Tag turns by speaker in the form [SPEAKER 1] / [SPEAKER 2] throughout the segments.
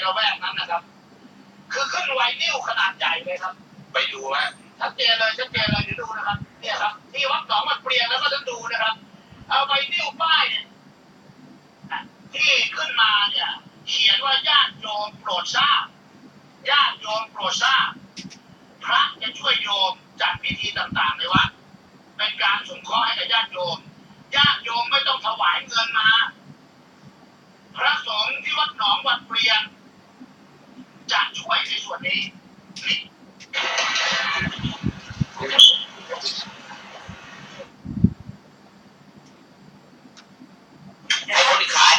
[SPEAKER 1] ละแวกนั้นนะครับคือขึ้นไวนิ้วขนาดใหญ่เลยครับไปดูฮะชัดเจนเลยเดี๋ยวดูนะครับเนี่ยครับที่วัดหนองมันเปลี่ยนแล้วก็จะดูนะครับเอาไวนิ้วป้ายเนี่ยที่ขึ้นมาเนี่ยเขียนว่าญาติโยมโปรดทราบญาติโยมโปรดทราบพระจะช่วยโยมจัดพิธีต่างๆในวัดเป็นการสงเคราะห์ให้กับญาติโยมไม่ต้องถวายเงินมาพระสงฆ์ที่วัดหนองวัดเปลี่ยนจะช่วยในส่วนนี้คนที่ขาย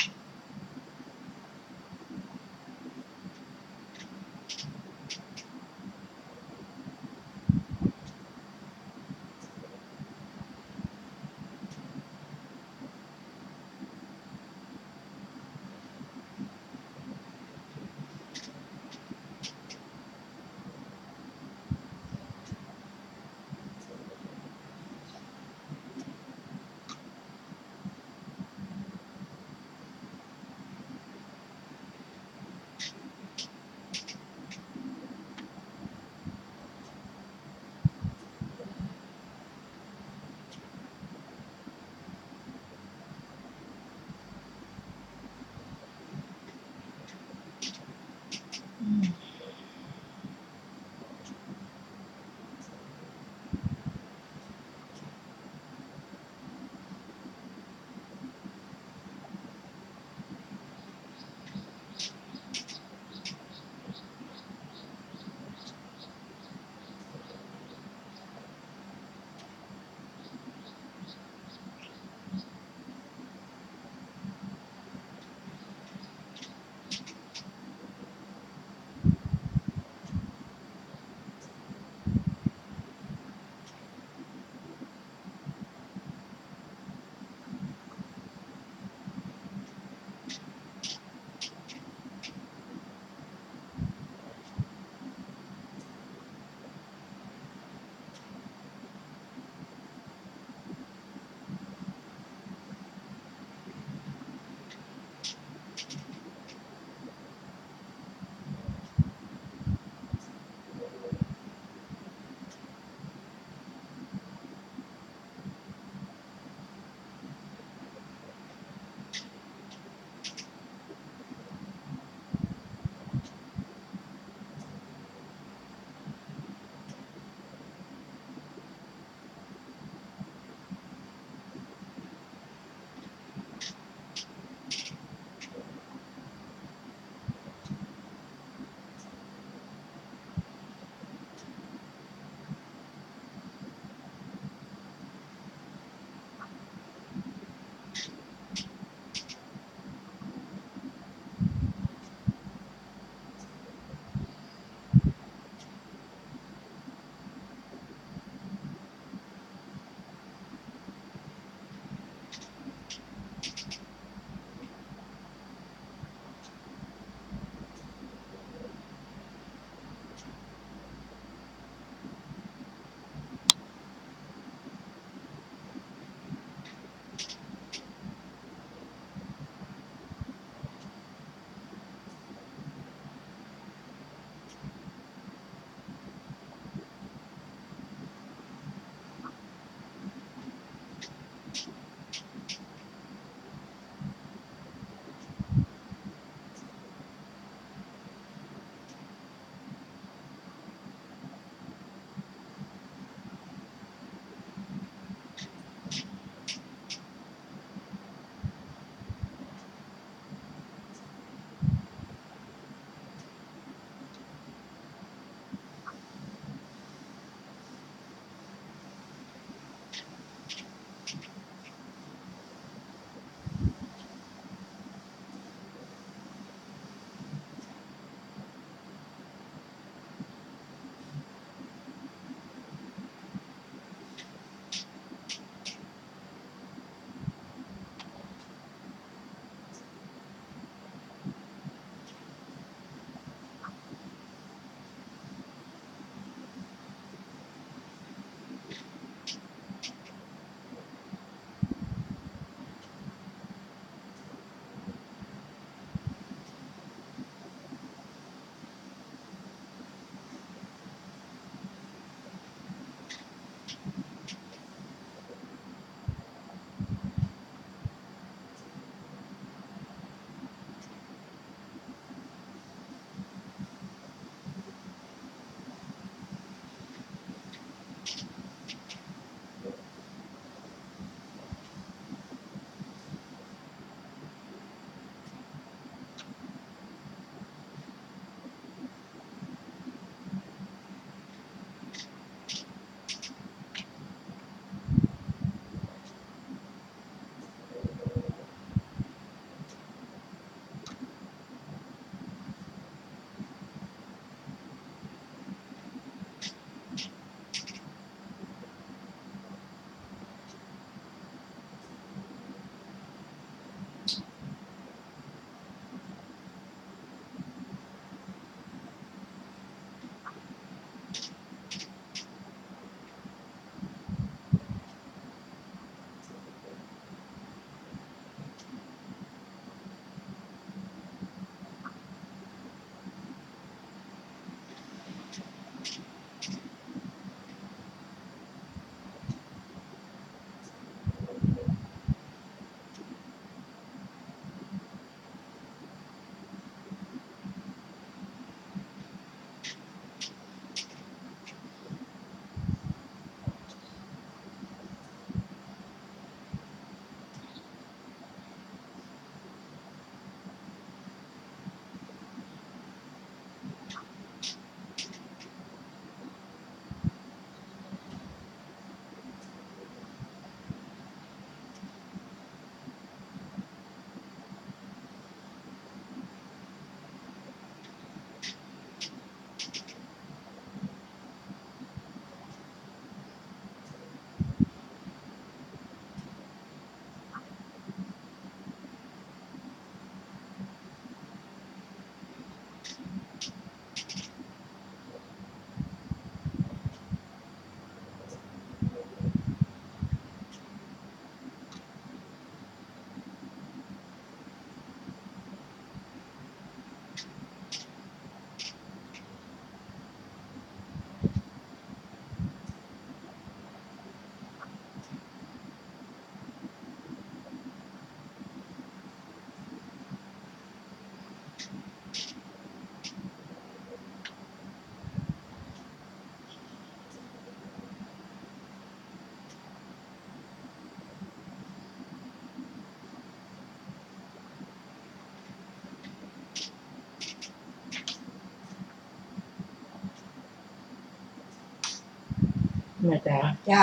[SPEAKER 2] แม่จ๋า
[SPEAKER 3] จ้า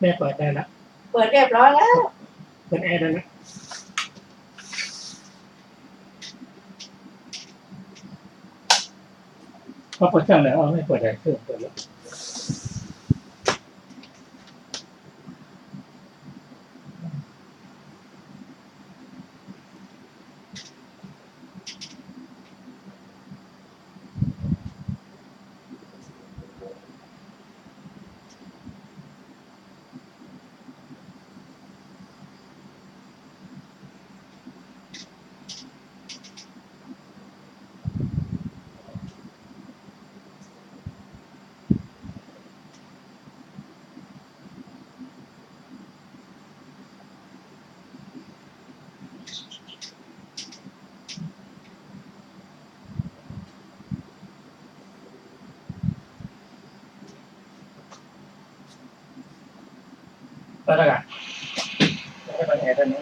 [SPEAKER 2] แม่เปิดได้ละ
[SPEAKER 3] เปิดเรียบร้อยแล้ว
[SPEAKER 2] เปิดแอร์ได้ละพอเปิดเครื่องแล้วไม่เปิดอะไรเครื่องเปิดแล้วเปิดแล้วกันไม่เปิดแอร์ได้ไหม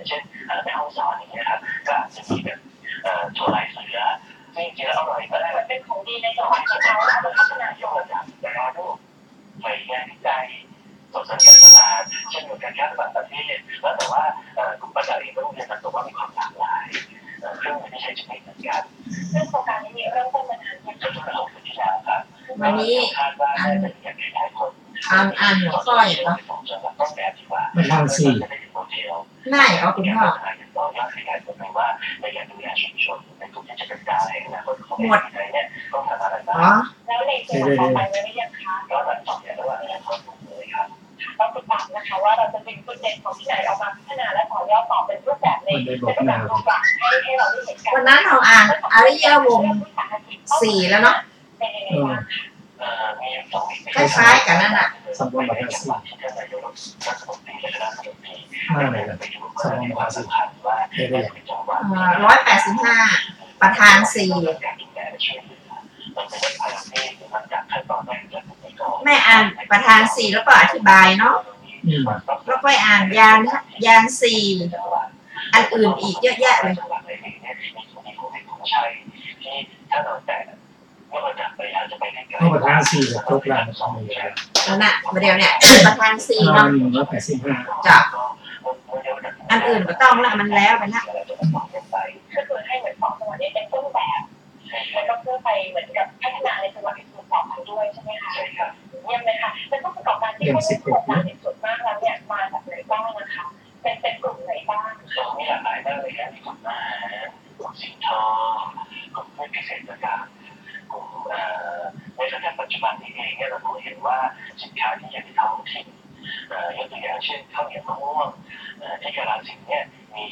[SPEAKER 1] เช่นในห้องสอนอย่างเงี้ยครับก็อาจจะมีแบบถั่วลายเสือซึ่งจริงๆแล้วอร่อยก็ได้เป็นของดีในจังหวัดของเราแล้วเราพัฒนาโยนจากแปรรูปหน่วยงานวิจัยส่งเสริมการตลาดเช่นเดียวกันการต่างประเทศแล้วแต่ว่ากลุ่มประชาชนต้องเรียนรู้ว่ามีความหลากหลายเครื่องมือที่ใช้จะไม่เหมือนกันซึ่งโครงการนี้เริ่มต้นมาจนถึง6 ปีที่แล้วครับ
[SPEAKER 3] วันนี้
[SPEAKER 1] คาดว่าได้เป็นอย่างหลายคน
[SPEAKER 3] อ่านหัวข้ออย่างเนาะ
[SPEAKER 2] มันทางสี่
[SPEAKER 3] ง่ายเอาคุณพ่อหมวดอ๋อ
[SPEAKER 1] แล้วในส่วนต่อไปไว้หรือยังคะก็หลังจากนี้แล้วเลยครับต้องติดตามนะคะว่าเราจะดึงจุดเด่นของที่ไหนออกมาพัฒนาและต่อยอดต่อเป็นรูปแบบในรูปแบบรูปแบบให้เราได้เห็นกัน
[SPEAKER 3] วันนั้นเราอ่านอริยวงศ์4แล้วเนาะคล้ายๆกันนั่นน่ะ
[SPEAKER 2] สมบูรณ์แบบสี่มากเลยนะสมบูรณ์แบบสี่ได้
[SPEAKER 3] 185ประธาน4แม่อ่านประธาน4แล้วก็อธิบายเนาะแล้วก็อ่านยาน4อันอื่นอีกเยอะแยะเลย
[SPEAKER 2] เอาประธานสี่กับครบแล้ว
[SPEAKER 3] นั่นน่ะเดี๋ยวเนี่ยประธาน4เนาะ
[SPEAKER 2] 185
[SPEAKER 3] จ้ะอันอื่นก็ต้องละมันแล้วไปละ
[SPEAKER 1] ก็คือให้เหมือน2จังหวัดนี้เป็นต้นแบบแล้วก็เพื่อไปเหมือนกับพัฒนาในจังหวัดอื่นต่อไปด้วยใช่ไหมคะใช่ครับเยี่ยมเลยค่ะเป็นผู้ประกอบการที่เขาเป็นโครงการในส่วนมากแล้วเนี่ยมาจากไหนบ้างนะคะเป็นกลุ่มไหนบ้างมีหลากหลายมากเลยครับมีกลุ่มอาหารกลุ่มสินค้ากลุ่มผู้เกษตรกรรมกลุ่มในสถานปัจจุบันนี้เองเนี่ยเราเห็นว่าสินค้าที่อยู่ในท้องถิ่นยกตัวอย่างเช่นข้าวเหนียวมะม่วงที่กาฬสินธุ์เนี่ยมี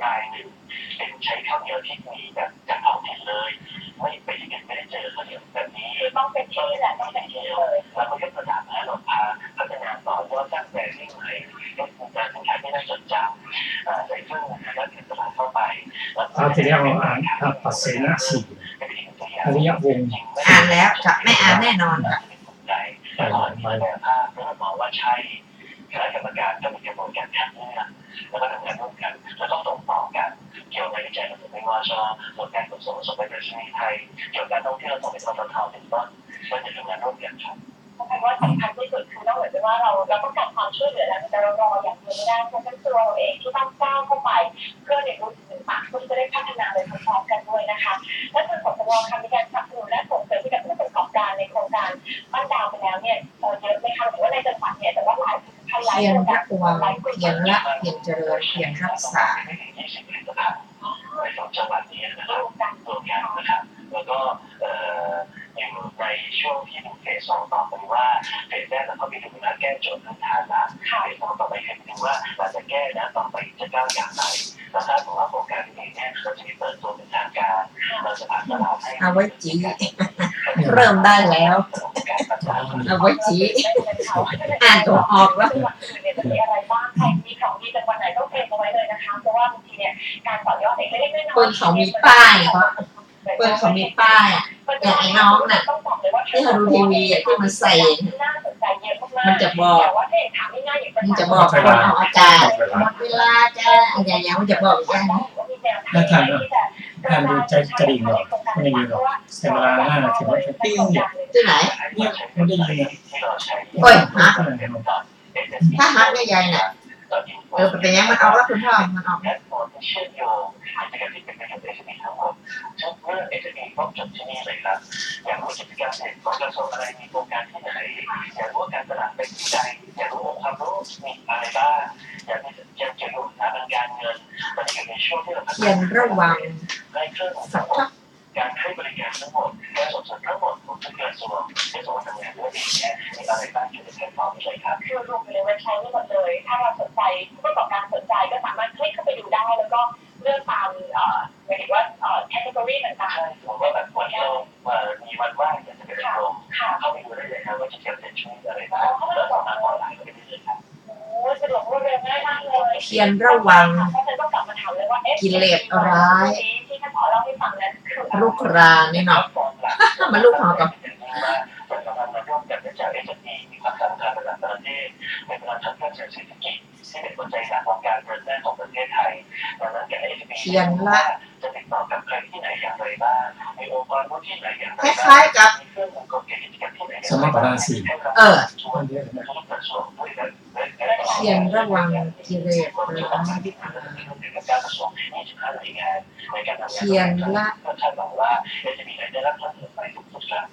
[SPEAKER 1] รายหนึ่งเป็นใช้ข้าวเหนียวที่มีแบบจากท้องถิ่นเลยไม่ไปที่ไหนไม่ได้เจอข้าวเหนียวแบบนี้คือต้องเป็นที่แหละต้องเป็นที่เลยแล้วก็ยกระดับนะเราพาพัฒนาต่อยอดสร้างแบรนด์ใหม่ยกการสินค้าที่น่าสนใจใส่เครื่องมือและเก็บตลาดเข้าไป
[SPEAKER 2] เอาทีนี้เราอ่านปัสเสนะสี่อริยวงศ์
[SPEAKER 3] อ่านแล้วจะไม่อ่านแน่นอนค่ะ
[SPEAKER 2] ไป
[SPEAKER 1] ภาพแล้วมองว่าใช่คณะกรรมการก็มีกระบวนการคัดเลือกแล้วก็ทำงานร่วมกันแล้วก็ส่งต่อกันเกี่ยวกับวิจัยของไม่ว่าจะส่วนการขนส่งส่งไปประเทศไทยเกี่ยวกับการท่องเที่ยวส่งไปทททเป็นต้นก็จะทำงานร่วมกันครับเพราะว่าสำคัญที่สุดคือต้องเหมือนกับว่าเราต้องการความช่วยเหลือแล้วแต่เรารออย่างเดียวไม่ได้เพราะฉะนั้นตัวเราเองที่ต้องก้าวเข้าไปเพื่อเรียนรู้สิ่งต่างๆเพื่อจะได้พัฒนาไปพร้อมๆกันด้วยนะคะและทางสปวทำในการสนับสนุนและส่งเสริมให้กับผู้ประกอบการในโครงการบ้านดาวไปแล้วเนี่ยเยอะไหมคะหรือว่าในจังหวัดเนี่ยแต่ว่าหลาย
[SPEAKER 3] เพียรระวังเพียรละเพียรเจริญเพียรรักษา
[SPEAKER 1] ในสองจังหวัดนี้นะครับรวมกันนะครับแล้วก็อยู่ในช่วงที่ดูเฟส 2ต่อไปว่าเฟสแรกเราก็ไปดูนะแก้โจทย์พื้นฐานละเฟส 2ต่อไปคือดูว่าเราจะแก้นะต่อไปจะก้าวอย่างไรแล้วถ้าบอกว่าโครงการนี้เนี่ยเราจะมีเปิดตัวเป็นทางการเราจะผ่านตลาดให้
[SPEAKER 3] เอาไว้จีเริ่มได้แล้วเอาไว้จีอ่านตัวออกแล้ว
[SPEAKER 1] มีอะไรบ้างใครมีของดีจังหวัดไหนต้องเตรียมเอาไว้เลยนะคะเพราะว่าบางทีเนี่ยการต่อยอดเล็กๆน้อยๆ
[SPEAKER 3] ปืนเขามีป้ายเขาปืนเขามีป้ายอย่างไอ้น้องน่ะที่เขาดูทีวีที่มันใส่มันจะบอกคนออกอากาศหมดเวลาจ้าอย่างมันจะบอกอย่างนี้
[SPEAKER 2] ถ้าทานดูใจกระดิ่งหรอกไม่ได้ยินหรอกแต่เวลาหน้าถึงว่าจะปิ้งเนี่ย
[SPEAKER 3] ที่ไหน
[SPEAKER 2] เนี่ยไม่ได้ยิน
[SPEAKER 3] โอ้ยฮะถ้าฮักได้ใหญ่น่ะเป็นยังมันออกแล้วคุณพ่อมันออก
[SPEAKER 1] เชื่อมโยงกิจกรรมที่เป็นประโยชน์ในชีวิตทั้งหมดทุกเรื่องเอเจนต์ต้องจบที่นี่เลยครับอยากรู้กิจกรรมเด็กของกระทรวงอะไรมีโครงการที่ไหนอยากรู้การตลาดเป็นที่ใดอยากรู้องค์ความรู้มีอะไรบ้างอยากจะรู้สถาบันการเงินมันอยู่ในช่วงที่เรา
[SPEAKER 3] เพียรระวังสักพัก
[SPEAKER 1] การให้บริการทั้งหมดการส่งเสริมทั้งหมดของทุกกระทรวงที่ส่งมาทำงานด้วยเนี่ยมีอะไรบ้างอยู่ในแพลตฟอร์มเลยครับคือรวมอยู่ในเว็บไซต์นี้หมดเลยถ้าเราสนใจผู้ประกอบการสนใจก็สามารถคลิกเข้าไปดูได้แล้วก็เลือกตามหมายถึงว่าแคตตาล็อกต่างๆผมว่าแบบวันที่เรามีวันว่างอยากจะไปอบรมเข้าไปดูได้เลยครับว่าจะเกี่ยวกับช่วยอะไรบ้างแล้วสามารถออนไลน์ก็ได้เลยครับสะดวกรวดเร็วง่ายมากเลย
[SPEAKER 3] เพียรระวังกิเลสร้ายลูกรานี่เนาะมันลูกหอกับ
[SPEAKER 1] มีความสำคัญระดับประเทศในการทำเพื่อเศรษฐกิจที่เป็นปัจจัยหลักของการเดินหน้าของประเทศ
[SPEAKER 3] เขียนละ
[SPEAKER 1] จะติดต่อกับใครที่ไหนอย่างไรบ้างมีองค์กรที่ไหนอย่างไร
[SPEAKER 3] คล้ายๆกับ
[SPEAKER 1] มีเครื่องมือกลไกกิจกรรมที่ไหน
[SPEAKER 2] สมประธานสี่
[SPEAKER 1] ชวนทุกกระทรวงด้วยกัน
[SPEAKER 3] เขียนระวังกิเลสร้าย
[SPEAKER 1] การกระทรวง25หน่วยงานในการทำงาน
[SPEAKER 3] เขียนละ
[SPEAKER 1] ก็คาดหวังว่าจะมีรายได้รับเงินไปทุกๆครั้ง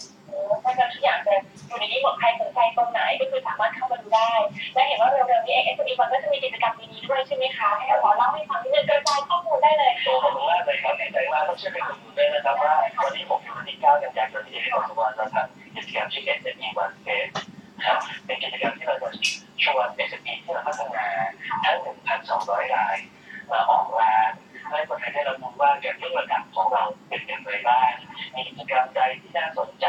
[SPEAKER 4] เพราะฉะนั้นทุกอย่างจะอยู่ในนี้หมดใครสนใจตรงไหนก็คือสามารถเข้ามาดูได้ และเห็นว่าเร็วๆนี้SME มันก็จะมีกิจกรรมดีๆด้วยใช่ไหมคะให้เราเล่าให้ฟังนิดนึงกระจายข้อมูลได้เลย
[SPEAKER 1] ขอบคุณมากเลยครับดีใจมากต้องเชื่อเป็นคนดูด้วยนะครับว่าวันนี้ผมอยู่วันที่9 กันยายนที่จังหวัดสุวรรณภูมิกิจกรรมชื่อ SME One Space ครับเป็นกิจกรรมที่เราจะชวน SME ที่เราพัฒนาทั้ง 1,200 รายมาออกร้านให้คนไทยได้รับรู้ว่าการยกระดับของเราเป็นอย่างไรบ้างมีกิจกรรมใดที่น่าสนใจ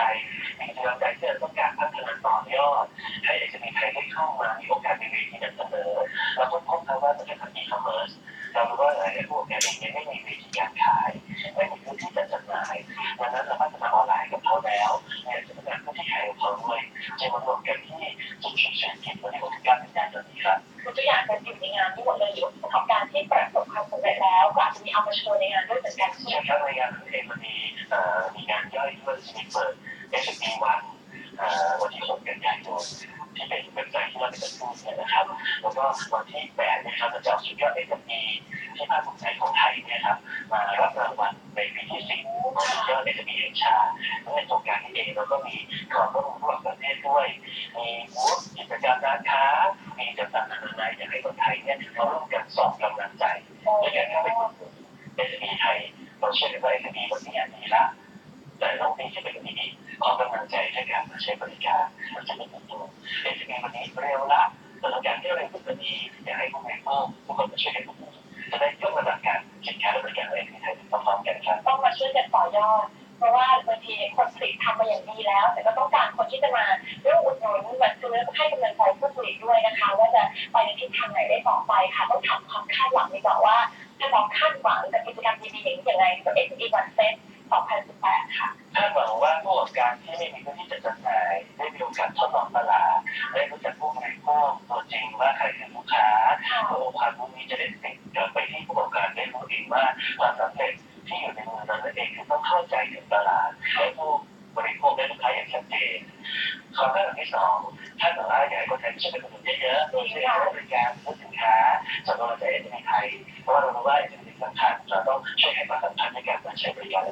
[SPEAKER 1] มีกิจกรรมใดที่เราต้องการพัฒนาต่อยอดให้ SME ไทยได้เข้ามามีโอกาสในเวทีนำเสนอเราต้องพบกันว่าประเทศไทย e-commerce เรารู้ว่าหลายๆพวกเนี่ยยังไม่มีเวทีการขายไม่มีพื้นที่จัดจำหน่ายดังนั้นเราพัฒนาออนไลน์กับเขาแล้วอยากจะพัฒนาพื้นที่ขายของเขาด้วยจะมารวมกันที่จุดเศรษฐกิจวันที่6 กันยายนนี้ครับ
[SPEAKER 4] คือตัวอย่างการอยู่ในงานที่หมดเลยหรือประกอบการที่ประสบความสำเร็จแล้วก็อาจจะมีเอามาโชว์ในงานด้วยเหมือนกันใช่ไหม
[SPEAKER 1] ใช่ครับในงานเองมันมีงานย่อยด้วยที่เปิด SME วันที่6 กันยายนที่เป็นเว็บไซต์ที่เราจะพูดเนี่ยนะครับแล้วก็วันที่8นะครับจะจับสุดยอด SME ที่ภาคภูมิใจของไทยเนี่ยครับมารับรางวัลในปีที่10สุดยอด SME แห่งชาติและในโครงการนี้เองเราก็มีความร่วมมือระหว่างประเทศด้วยมีบูธกิจกรรมร้านค้ามีจำหน่ายนานาอยากให้คนไทยเนี่ยมาร่วมกันสอบกำลังใจด้วยกันเข้าไปอุดหนุน SME ไทยเราเชื่อกันว่า SME วันนี้ดีละแต่เราไม่ใช่เป็นดีขอกำลังใจให้การมาใช้บริการเราจะไม่ติดตัว SME วันนี้เร็วละแต่ละอย่างที่เราพูดวันนี้อยากให้ผู้บริโภคทุกคนมาช่วยกันจะได้ยกระดับการสินค้าและบริการของ SME ไทยพร้อมๆกันครับ
[SPEAKER 4] ต้องมาช่วยกันต่อยอดเพราะว่าบางทีคนผลิตทำมาอย่างดีแล้วแต่ก็ต้องการคนที่จะมาร่วมอุดหนุนมาซื้อให้กำลังใจผู้ผลิตด้วยนะคะว่าจะไปในทิศทางไหนได้ต่อไปค่ะต้องถามความคาดหวังดีกว่าว่าถ้าเราคาดหวังกับกิจกรรมดีๆอย่างนี้ยังไงกับ SME One Space 2018 ค่ะ
[SPEAKER 1] คาดหวังว่าผู้ประกอบการที่ไม่มีพื้นที่จัดจำหน่ายได้มีโอกาสทดลองตลาดได้รู้จักผู้บริโภคตัวจริงว่าใครคือลูกค้าองค์ความรู้นี้จะได้ติดกลับไปที่ผู้ประกอบการได้รู้เองว่าความสำเร็จที่อยู่ในมือเราเองคือต้องเข้าใจถึงตลาดและผู้บริโภคและลูกค้าอย่างชัดเจนความคาดหวังที่2ถ้าเกิดว่าอยากให้คนไทยช่วยกันอุดหนุนเยอะๆโดยใช้บริการซื้อสินค้าจากบริษัทSMEไทยเพราะว่าเรารู้ว่าSMEสำคัญเราต้องช่วยให้ความสำคัญในการใช้บริการ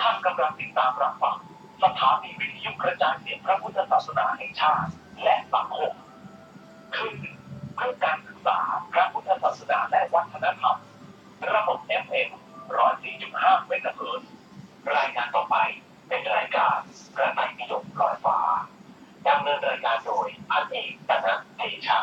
[SPEAKER 1] ท่านกำลังติดตามรับฟังสถานีวิทยุกระจายเสียงพระพุทธศาสนาแห่งชาติและสังคมคือเพื่อการศึกษาพระพุทธศาสนาและวัฒนธรรมระบบ FM 104.5 เมกะเฮิรตซ์รายการต่อไปเป็นรายการพระไตรปิฎกลอยฟ้าดำเนินรายการโดยพันเอกตนะเทชะ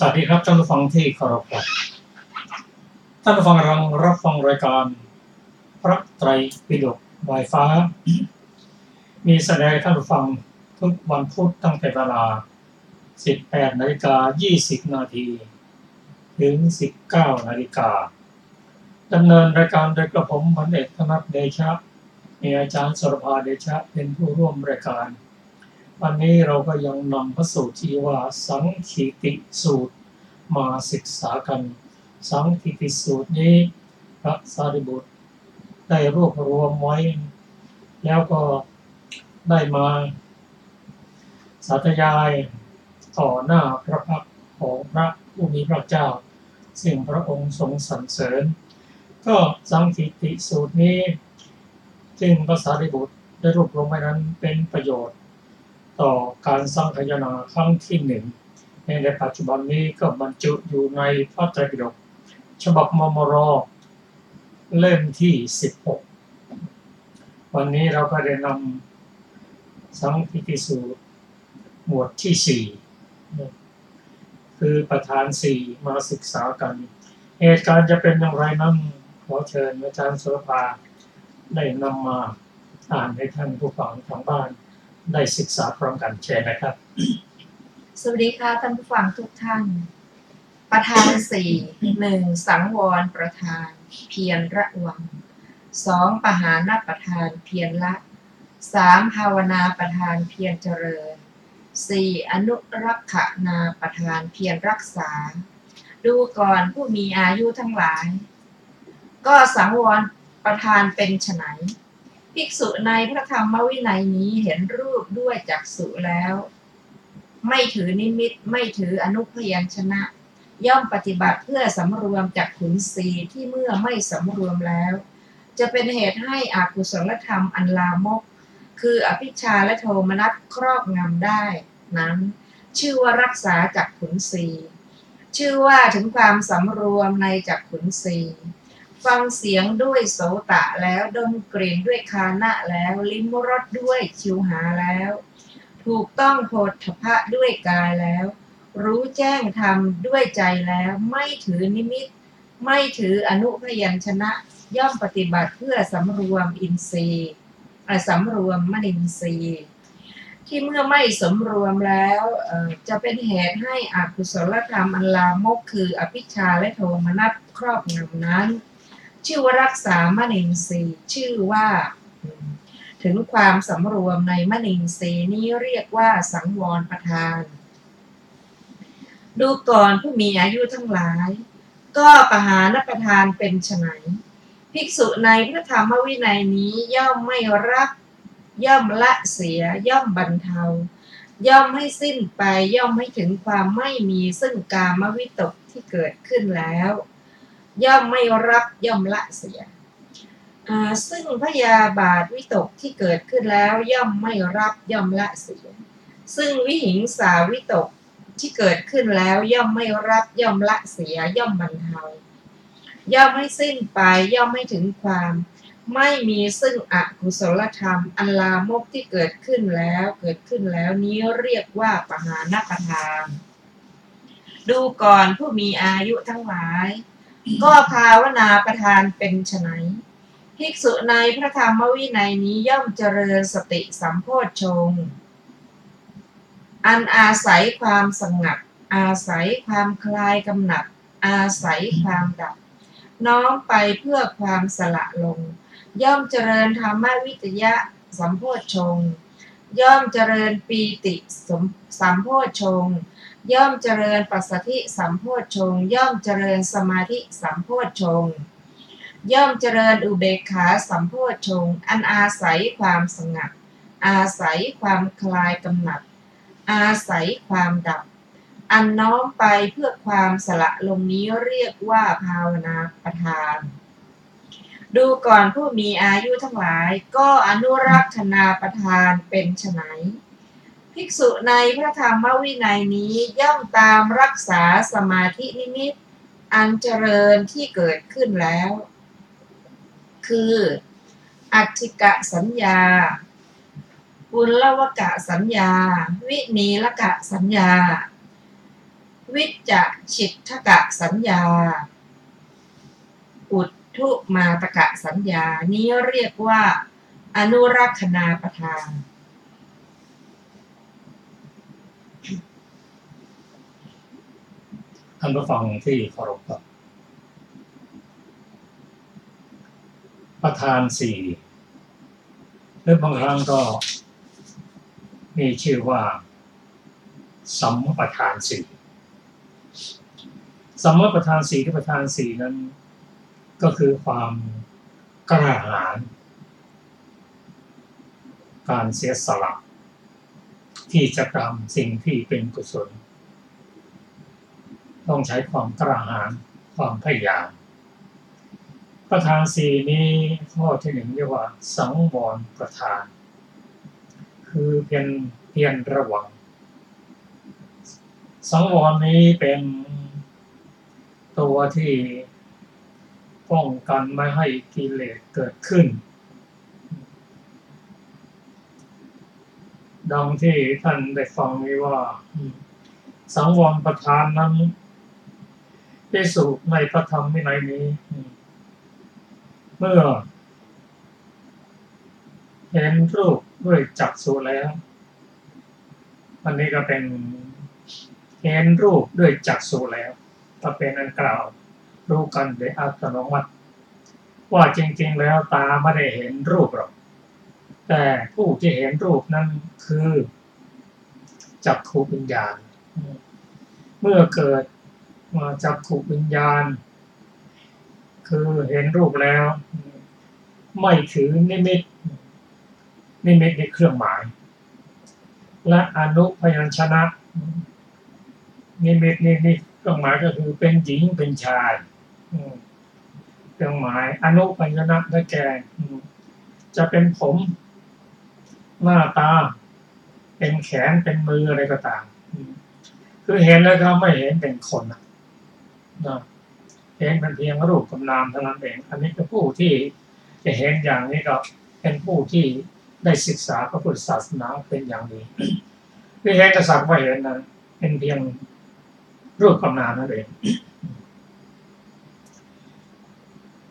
[SPEAKER 2] สวัสดีครับท่านผู้ฟังที่เคารพครับท่านผู้ฟังกำลังรับฟังรายการพระไตรปิฎกลอยฟ้ามีแสดงท่านผู้ฟังทุกวันพุธตั้งแต่เวลา 18:20 นาทีถึง 19 นาฬิกาดำเนินรายการโดยกระผมพันเอกธนัทเดชะมีอาจารย์สรภาเดชะเป็นผู้ร่วมรายการวันนี้เราก็ยังนำพระสูตรที่ว่าสังคีติสูตรมาศึกษากันสังคีติสูตรนี้พระสารีบุตรได้รวบรวมไว้แล้วก็ได้มาสาธยายต่อหน้าพระพักตร์ของพระผู้มีพระเจ้าซึ่งพระองค์ทรงสรรเสริญก็สังคีติสูตรนี้ซึ่งพระสารีบุตรได้รวบรวมไว้นั้นเป็นประโยชน์ต่อการสังคายนาครั้งที่1ในปัจจุบันนี้ก็บรรจุอยู่ในพระไตรปิฎกฉบับมมร.เล่มที่16วันนี้เราก็ได้นำสังคีติสูตรหมวดที่4 คือประธานสี่มาศึกษากันเหตุการณ์จะเป็นอย่างไรนั้นขอเชิญอาจารย์โสภาได้นำมาอ่านให้ท่านผู้ฟังทางบ้านได้ศึกษาพร้อมกันเชิญนะครับ
[SPEAKER 3] สวัสดีค่ะท่านผู้ฟังทุกท่านประธานสี่หนึ่งสังวรประธานเพียรระวังสองปหานประธานเพียรละสามภาวนาประธานเพียรเจริญสี่อนุรักขนาประธานเพียรรักษาดูก่อนผู้มีอายุทั้งหลายก็สังวรประธานเป็นไฉนภิกษุในพระธรรมวินัยนี้เห็นรูปด้วยจักษุแล้วไม่ถือนิมิตไม่ถืออนุพยัญชนะย่อมปฏิบัติเพื่อสำรวมจักขุนสีที่เมื่อไม่สำรวมแล้วจะเป็นเหตุให้อกุศลธรรมอันลามกคืออภิชาและโทมนัสครอบงำได้นั้นชื่อว่ารักษาจักขุนสีชื่อว่าถึงความสำรวมในจักขุนสีฟังเสียงด้วยโสตะแล้วดมกลิ่นด้วยคานะแล้วลิ้มรสด้วยชิวหาแล้วถูกต้องโผฏฐัพพะด้วยกายแล้วรู้แจ้งธรรมด้วยใจแล้วไม่ถือนิมิตไม่ถืออนุพยัญชนะย่อมปฏิบัติเพื่อสำรวมอินทรีย์สำรวมมนินทรีย์ที่เมื่อไม่สำรวมแล้วจะเป็นเหตุให้อกุศลธรรมอันลามกคืออภิชาและโทมนัสครอบงำนั้นชื่อว่ารักษามนินทรีย์ชื่อว่าถึงความสำรวมในมนินทรีย์นี้เรียกว่าสังวรประธานดูก่อนผู้มีอายุทั้งหลายก็ปหานประธานเป็นไฉนภิกษุในพระธรรมวินัยนี้ย่อมไม่รับย่อมละเสียย่อมบรรเทาย่อมให้สิ้นไปย่อมให้ถึงความไม่มีซึ่งกามวิตกที่เกิดขึ้นแล้วย่อมไม่รับย่อมละเสียซึ่งพยาบาทวิตกที่เกิดขึ้นแล้วย่อมไม่รับย่อมละเสียซึ่งวิหิงสาวิตกที่เกิดขึ้นแล้วย่อมไม่รับย่อมละเสียย่อมบรรเทาย่อมให้สิ้นไปย่อมให้ถึงความไม่มีซึ่งอกุศลธรรมอันลามกที่เกิดขึ้นแล้วนี้เรียกว่าปหานประธานดูก่อนผู้มีอายุทั้งหลายก็ภาวนาประธานเป็นไฉนภิกษุในพระธรรมวินัยนี้ย่อมเจริญสติสัมโพชฌงค์อันอาศัยความสงัดอาศัยความคลายกำหนัดอาศัยความดับน้อมไปเพื่อความสละลงย่อมเจริญธรรมวิจยะสัมโพชฌงค์ย่อมเจริญปีติสัมโพชฌงค์ย่อมเจริญปัสสัทธิสัมโพชฌงค์ย่อมเจริญสมาธิสัมโพชฌงค์ย่อมเจริญอุเบกขาสัมโพชฌงค์อันอาศัยความสงัดอาศัยความคลายกำหนัดอาศัยความดับอันน้อมไปเพื่อความสละลงนี้เรียกว่าภาวนาประธานดูก่อนผู้มีอายุทั้งหลายก็อนุรักษณาประธานเป็นไฉนภิกษุในพระธรรมวินัยนี้ย่อมตามรักษาสมาธินิมิตอันเจริญที่เกิดขึ้นแล้วคืออัตถิกะสัญญาปุลวกะสัญญาวินีลกะสัญญาวิจจะฉิทธกะสัญญาอุทธุมาตกะสัญญานี้เรียกว่าอนุรักษณาประธาน
[SPEAKER 2] ท่านผู้ฟังที่เคารพครับประธานสี่หรือบางครั้งก็มีชื่อว่าสัมมาประธานสี่สัมมาประธานสี่ที่ประธานสี่นั้นก็คือความกล้าหาญการเสียสละที่จะทำสิ่งที่เป็นกุศลต้องใช้ความกล้าหาญความพยายามประธานสี่นี้ข้อที่หนึ่งเรียกว่าสังวรประธานคือเพียรระวังสังวรนี้เป็นตัวที่ป้องกันไม่ให้กิเลสเกิดขึ้นดังที่ท่านได้ฟังไว้ว่า สังวรประธานนั้นภิกษุในพระธรรมวินัยนี้เมื่อเห็นรูปด้วยจักษุแล้วอันนี้ก็เป็นเห็นรูปด้วยจักษุแล้วก็เป็นอันกล่าวรู้กันโดยอัตโนมัติว่าจริงๆแล้วตาไม่ได้เห็นรูปหรอกแต่ผู้ที่เห็นรูปนั้นคือจักขุวิญญาณเมื่อเกิดมาจักขุวิญญาณคือเห็นรูปแล้วไม่ถือนิมิตในเครื่องหมายและอนุพยัญชนะนิมิตนี่เครื่องหมายก็คือเป็นหญิงเป็นชายเครื่องหมายอนุพยัญชนะได้แก่จะเป็นผมหน้าตาเป็นแขนเป็นมืออะไรก็ตามคือเห็นแล้วก็ไม่เห็นเป็นคนนะเห็นเป็นเพียงรูปกับนามเท่านั้นเองอันนี้คือผู้ที่จะเห็นอย่างนี้ก็เป็นผู้ที่ได้ศึกษาพระพุทธศาสนาเป็นอย่างดีที่เห็นกษัตริย์ว่าเห็นนั้นเป็นเพียงรูปกับนามนั่นเอง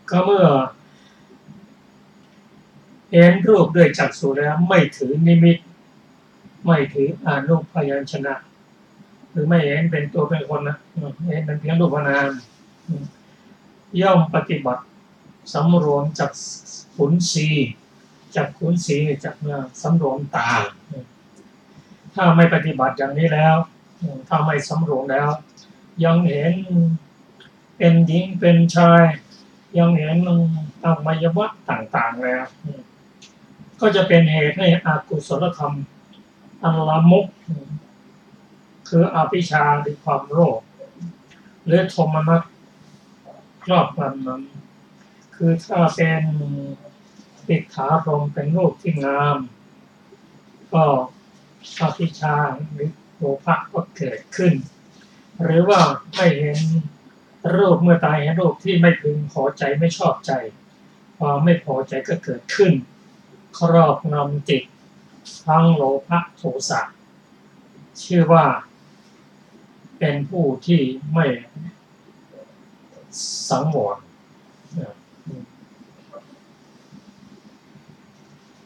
[SPEAKER 2] ก็เมื่อเห็นรูปด้วยจักษุแล้วไม่ถือนิมิตไม่ถืออนุพยัญชนะหรือไม่เห็นเป็นตัวเป็นคนนะเห็นเป็นเพียงรูปนามย่อมปฏิบัติสำรวมจากขุนศีจากขุนศีจากสำรวมตาถ้าไม่ปฏิบัติอย่างนี้แล้วถ้าไม่สำรวมแล้วยังเห็นเป็นหญิงเป็นชายยังเห็นอวัยวะต่างๆแล้วก็จะเป็นเหตุให้อกุศลธรรมอันละมุกคืออภิชาหรือความโลภหรือโทมนัสครอบงำนั้นคือถ้าเป็นติดขารมเป็นรูปที่งามก็อภิชาหรือโลภะก็เกิดขึ้นหรือว่าไม่เห็นรูปเมื่อตายเห็นรูปที่ไม่พึงพอใจไม่ชอบใจความไม่พอใจก็เกิดขึ้นครอบงำจิตทั้งโลภะโทสะชื่อว่าเป็นผู้ที่ไม่สังวร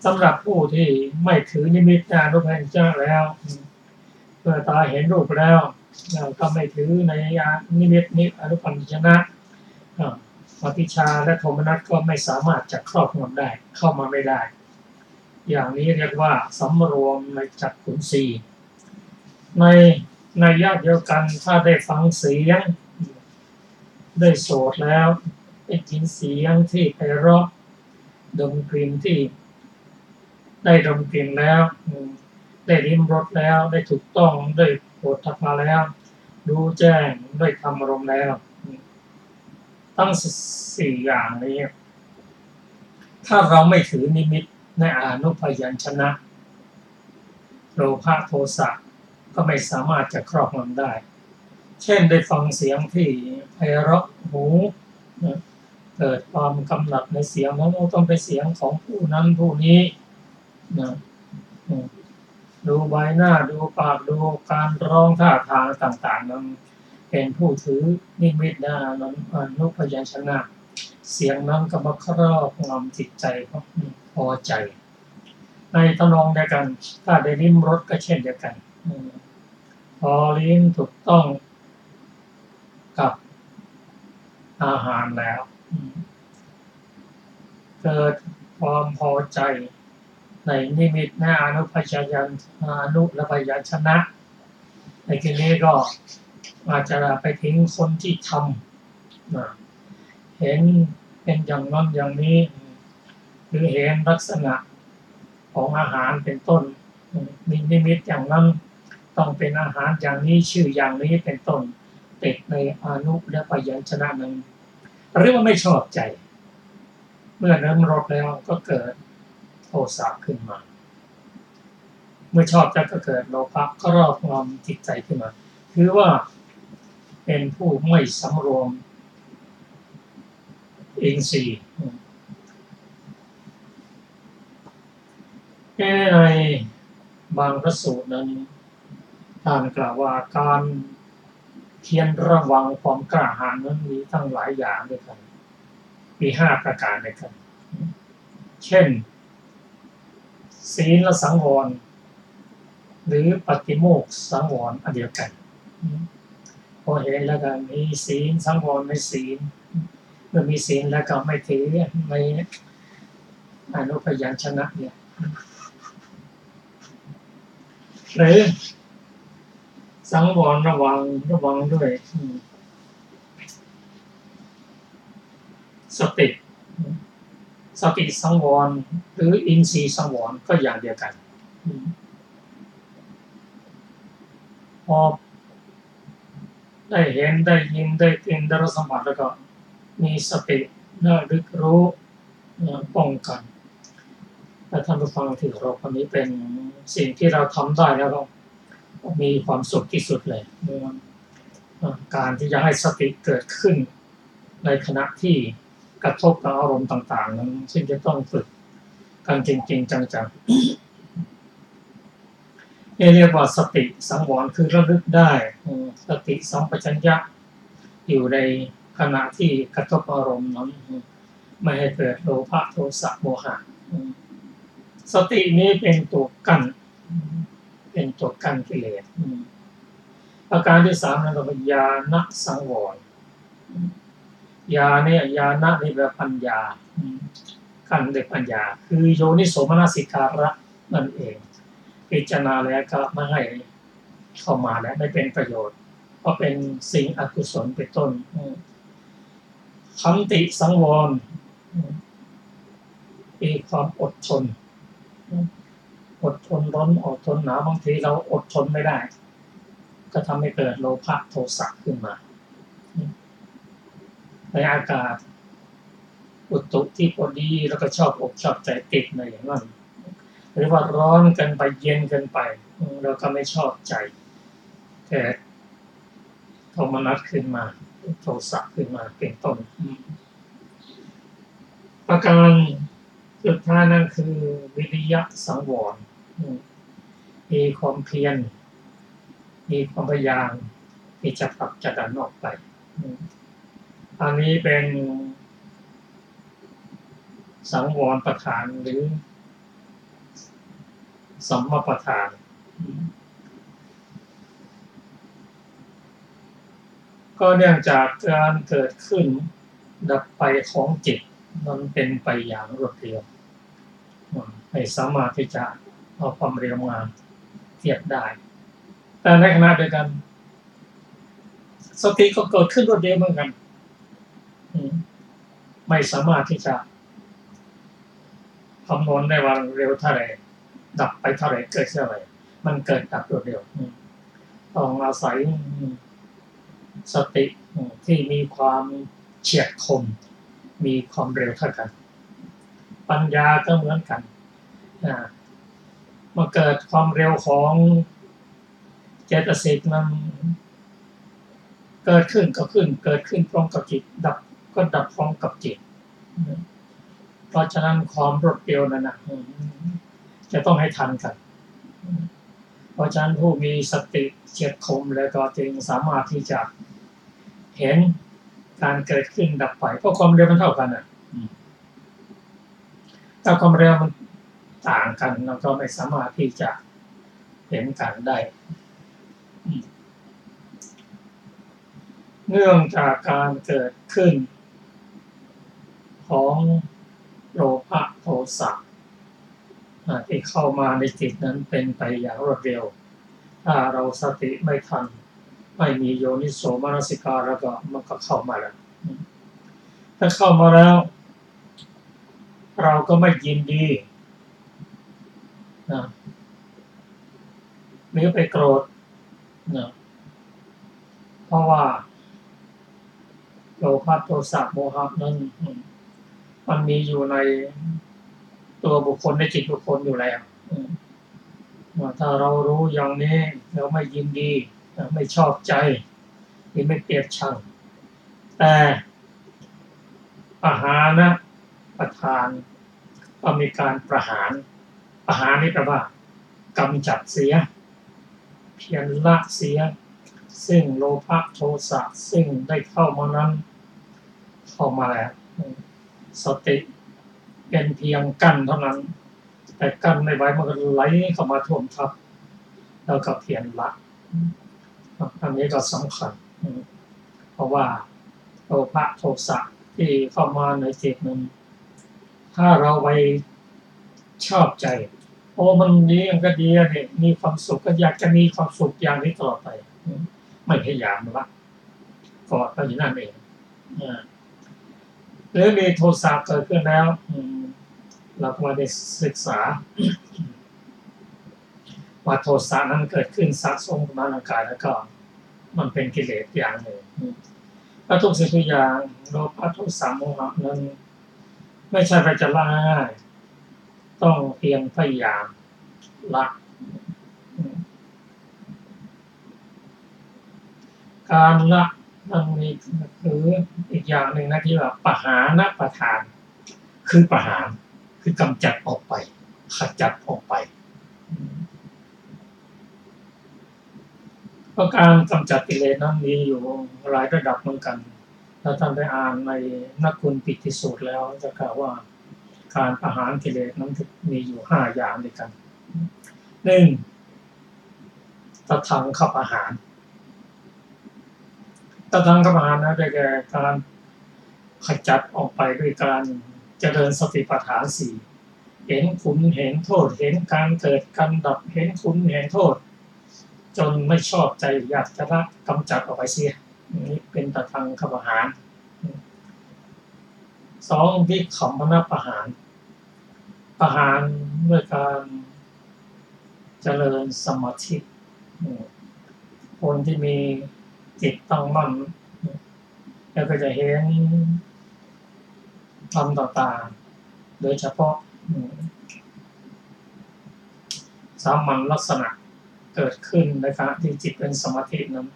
[SPEAKER 2] สำหรับผู้ที่ไม่ถือนิมิตอนุพยัญชนะแล้วเมื่อตาเห็นรูปแล้วก็ไม่ถือในนิมิตนี้อนุพยัญชนะอภิชาและโทมนัสก็ไม่สามารถจะครอบงำได้เข้ามาไม่ได้อย่างนี้เรียกว่าสำรวมในจักขุนศีในญาติเดียวกันถ้าได้ฟังเสียงได้โสดแล้วได้ยินเสียงที่ไพเราะดมกลิ่นที่ได้ดมกลิ่นแล้วได้ลิ้มรสแล้วได้ถูกต้องได้โผฏฐัพพะแล้วดูแจ้งได้ธรรมารมณ์แล้วทั้ง4อย่างนี้ถ้าเราไม่ถือนิมิตในอนุพยัญชนะโลภะโทสะก็ไม่สามารถจะครอบงำได้เช่นได้ฟังเสียงที่ไพเราะหูเกิดความกำหนัดในเสียงนั้นต้องเป็นเสียงของผู้นั้นผู้นี้นะดูใบหน้าดูปากดูการร้องท่าทางต่างๆนั้นเป็นผู้ถือนิมิตนะอนุพยัญชนะเสียงนั้นก็มาครอบงำจิตใจพอใจในทำนองเดียวกันถ้าได้ลิ้มรสก็เช่นเดียวกันพอลิ้มถูกต้องกับอาหารแล้วเกิดความพอใจในนิมิตในอนุพยัญชนะในที่นี้ก็อาจจะไปถึงคนที่ทำเห็นเป็นอย่างนั้นอย่างนี้หรือเห็นลักษณะของอาหารเป็นต้นมีนิมิตอย่างนั้นต้องเป็นอาหารอย่างนี้ชื่ออย่างนี้เป็นต้นติดในอนุและพยัญชนะนั้นหรือว่าไม่ชอบใจเมื่อเริ่มรสแล้วก็เกิดโทสะขึ้นมาเมื่อชอบใจก็เกิดโลภะครอบงำจิตใจขึ้นมาคือว่าเป็นผู้ไม่สำรวมอินทรีย์ในบางพระสูตรนั้น ท่านกล่าวว่าการเพียรระวังความกล้าหาญนั้นมีทั้งหลายอย่างด้วยกันมี5 ประการด้วยกันเช่นศีลสังวรหรือปฏิโมกข์สังวรอันเดียวกันพอเห็นแล้วก็มีศีลสังวรในศีลเมื่อมีศีลแล้วก็ไม่ถือในอนุพยัญชนะเนี่ยหรือสังวรระวังด้วยสติสังวรหรืออินทรีย์สังวรก็อย่างเดียวกันพอได้เห็นได้ยินได้กลิ่นได้รสสัมผัสแล้วก็มีสติระลึกรู้ป้องกันและท่านผู้ฟังที่เราคนนี้เป็นสิ่งที่เราทำได้แล้วก็มีความสุขที่สุดเลยการที่จะให้สติเกิดขึ้นในขณะที่กระทบกับอารมณ์ต่างๆนั้นซึ่งจะต้องฝึกกันจริงๆจังๆเรียกว่าสติสังวรคือระลึกได้สติสัมปชัญญะอยู่ในขณะที่กระทบอารมณ์นั้นไม่ให้เกิดโลภะโทสะโมหะสตินี้เป็นตัวกั้นกิเลสประการที่3นั่นก็เป็นญาณสังวรญาณนี่แปลปัญญาขั้นด้วยปัญญาคือโยนิโสมนสิการะนั่นเองพิจารณาแล้วก็ไม่ให้เข้ามาและไม่เป็นประโยชน์เพราะเป็นสิ่งอกุศลเป็นต้นขันติสังวรมีความอดทนร้อนอดทนหนาวบางทีเราอดทนไม่ได้ก็ทำให้เกิดโลภะโทสะขึ้นมาในอากาศอุตุที่พอดีแล้วก็ชอบอกชอบใจติดในอย่างนั้นหรือว่าร้อนเกินไปเย็นเกินไปเราก็ไม่ชอบใจแต่โทมนัสขึ้นมาโทสะขึ้นมาเป็นต้นประการสุดท้ายนั่นคือวิริยะสังวรมีความเพียรมีความพยายามที่จะผลักจะดันออกไปอันนี้เป็นสังวรประธานหรือสัมมาประธานก็เนื่องจากการเกิดขึ้นดับไปของจิตมันเป็นไปอย่างรวดเร็วไม่สามารถที่จะเอาความเร็วมาเทียบได้แต่ในขณะเดียวกันสติก็เกิดขึ้นรวดเร็วเหมือนกันไม่สามารถที่จะคำนวณได้ว่าเร็วเท่าไหร่ดับไปเท่าไหร่เกิดเท่าไหร่มันเกิดดับรวดเร็วต้องอาศัยสติที่มีความเฉียบคมมีความเร็วเท่ากันปัญญาก็เหมือนกันเมื่อเกิดความเร็วของเจตสิกนั้นเกิดขึ้นก็ขึ้นเกิดขึ้นพร้อมกับจิตดับก็ดับพร้อมกับจิตเพราะฉะนั้นความรวดเร็วนั้นนะจะต้องให้ทันกันเพราะฉะนั้นผู้มีสติเฉียบคมแล้วก็จึงสามารถที่จะเห็นการเกิดขึ้นดับไปเพราะความเร็วมันเท่ากันนะถ้าความเร็วมันต่างกันเราก็ไม่สามารถที่จะเห็นกันได้เนื่องจากการเกิดขึ้นของโลภะโทสะที่เข้ามาในจิตนั้นเป็นไปอย่างรวดเร็วถ้าเราสติไม่ทันไม่มีโยนิโสมนสิการแล้วก็มันก็เข้ามาแล้วถ้าเข้ามาแล้วเราก็ไม่ยินดีหรือไปโกรธเพราะว่าโลภะโทสะโมหะนั้นมันมีอยู่ในตัวบุคคลในจิตบุคคลอยู่แล้วถ้าเรารู้อย่างนี้เราไม่ยินดีไม่ชอบใจหรือไม่เกลียดชังแต่ปหานะประทานก็มีการประหารนี่แปลว่ากำจัดเสีย เพียรละเสียซึ่งโลภะโทสะซึ่งได้เข้ามานั้นเข้ามาแล้วสติเป็นเพียงกั้นเท่านั้นแต่กั้นไม่ไหวมันก็ไหลเข้ามาท่วมทับแล้วก็เพียรละอันนี้ก็สำคัญเพราะว่าโลภะโทสะที่เข้ามาในจิตนั้นถ้าเราไปชอบใจโอ้มันดีมันก็ดีเนี่ยมีความสุขก็อยากจะมีความสุขอย่างนี้ต่อไปไม่พยายามละก็อย่างนั้นเองหรือมีโทสะเกิดขึ้นแล้วเราก็มาได้ศึกษาว่าโทสะนั้นเกิดขึ้นสะสมกับร่างกายแล้วก็มันเป็นกิเลสอย่างหนึ่งแล้วทุกสิ่งทุกอย่างโลภะโทสะโมหะนั้นไม่ใช่ไปจะละง่ายต้องเพียรพยายามละการละมันมีคืออีกอย่างหนึ่งนะที่ว่าปหานประทานคือประหารคือกำจัดออกไปขจัดออกไปเพราะการกำจัดกิเลสนั้นมีอยู่หลายระดับเหมือนกันถ้าท่านได้อ่านในนักคุณปิติสูตรแล้วจะกล่าวว่าการประหารกิเลสนั้นมีอยู่5อย่างด้วยกัน 1. ตทังคับอาหารตทังคับอาหารนะได้แก่การขจัดออกไปด้วยการเจริญสติปัฏฐาน4เห็นคุณเห็นโทษเห็นการเกิดการดับเห็นคุณเห็นโทษจนไม่ชอบใจอยากจะละกำจัดออกไปเสียนี่เป็นตทังคับอาหาร 2. วิคัมภนประหารประหารด้วยการเจริญสมาธิคนที่มีจิตตั้งมั่นแล้วก็จะเห็นธรรมต่างๆโดยเฉพาะสามัญลักษณะเกิดขึ้นในขณะที่จิตเป็นสมาธินั้น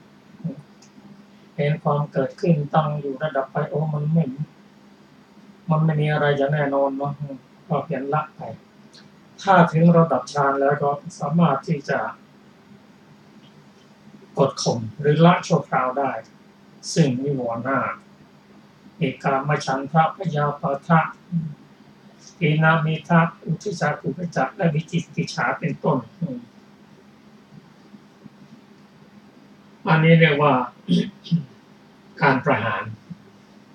[SPEAKER 2] เห็นความเกิดขึ้นตั้งอยู่ระดับไปโอ้มันไม่มีอะไรจะแน่นอนเนาะก็เพียรละไปถ้าถึงระดับฌานแล้วก็สามารถที่จะกดข่มหรือละชั่วคราวได้ซึ่งนิวรณ์5มีกามฉันทะพยาปาทะอีนามิทะอุทิจักขุปจักและวิจิกิจฉาเป็นต้นอันนี้เรียกว่า การประหาร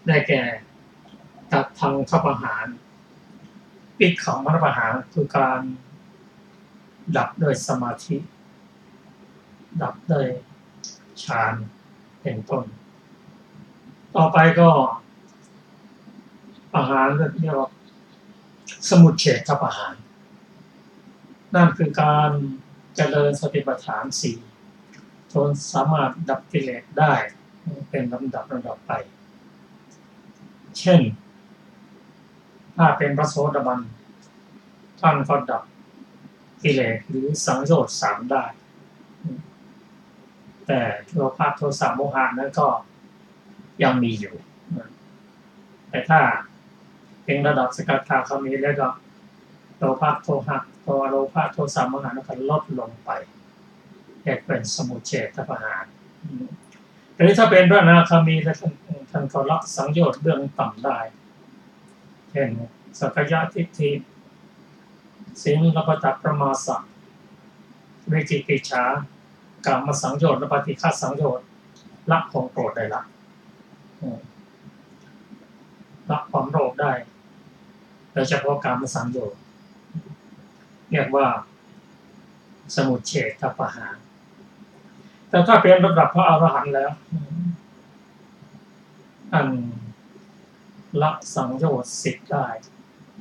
[SPEAKER 2] ได้แก่ตัดทางคับอาหารปิดของมรรคประหารคือการดับด้วยสมาธิดับด้วยฌานเป็นต้นต่อไปก็อาหารเรียกว่าสมุจเฉทประหารนั่นคือการเจริญสติปัฏฐาน4จนสามารถดับกิเลสได้เป็นลำดับไปเช่นถ้าเป็นพระโสดาบันท่านก็ดับกิเลสหรือสังโยชน์3ได้แต่โลภะโทสะโมหะนั้นก็ยังมีอยู่แต่ถ้าเป็นระดับสกทาคามีแล้วก็โลภะโทสะโมหะนั้นก็ลดลงไปแยกเป็นสมุจเฉทประหารแต่ถ้าเป็นพระอนาคามีแล้วท่านก็ละสังโยชน์เบื้องต่ำได้เช่นสักยะทิฏฐิศีลปฏิประมาสะวิจิกิจฉากามสังโยชน์และปฏิฆาสังโยชน์ละความโกรธได้ละความโลภได้โดยเฉพาะกามสังโยชน์เรียกว่าสมุจเฉทประหารแต่ถ้าเป็นระดับพระอรหันต์แล้วอันละสังโยชน์10ได้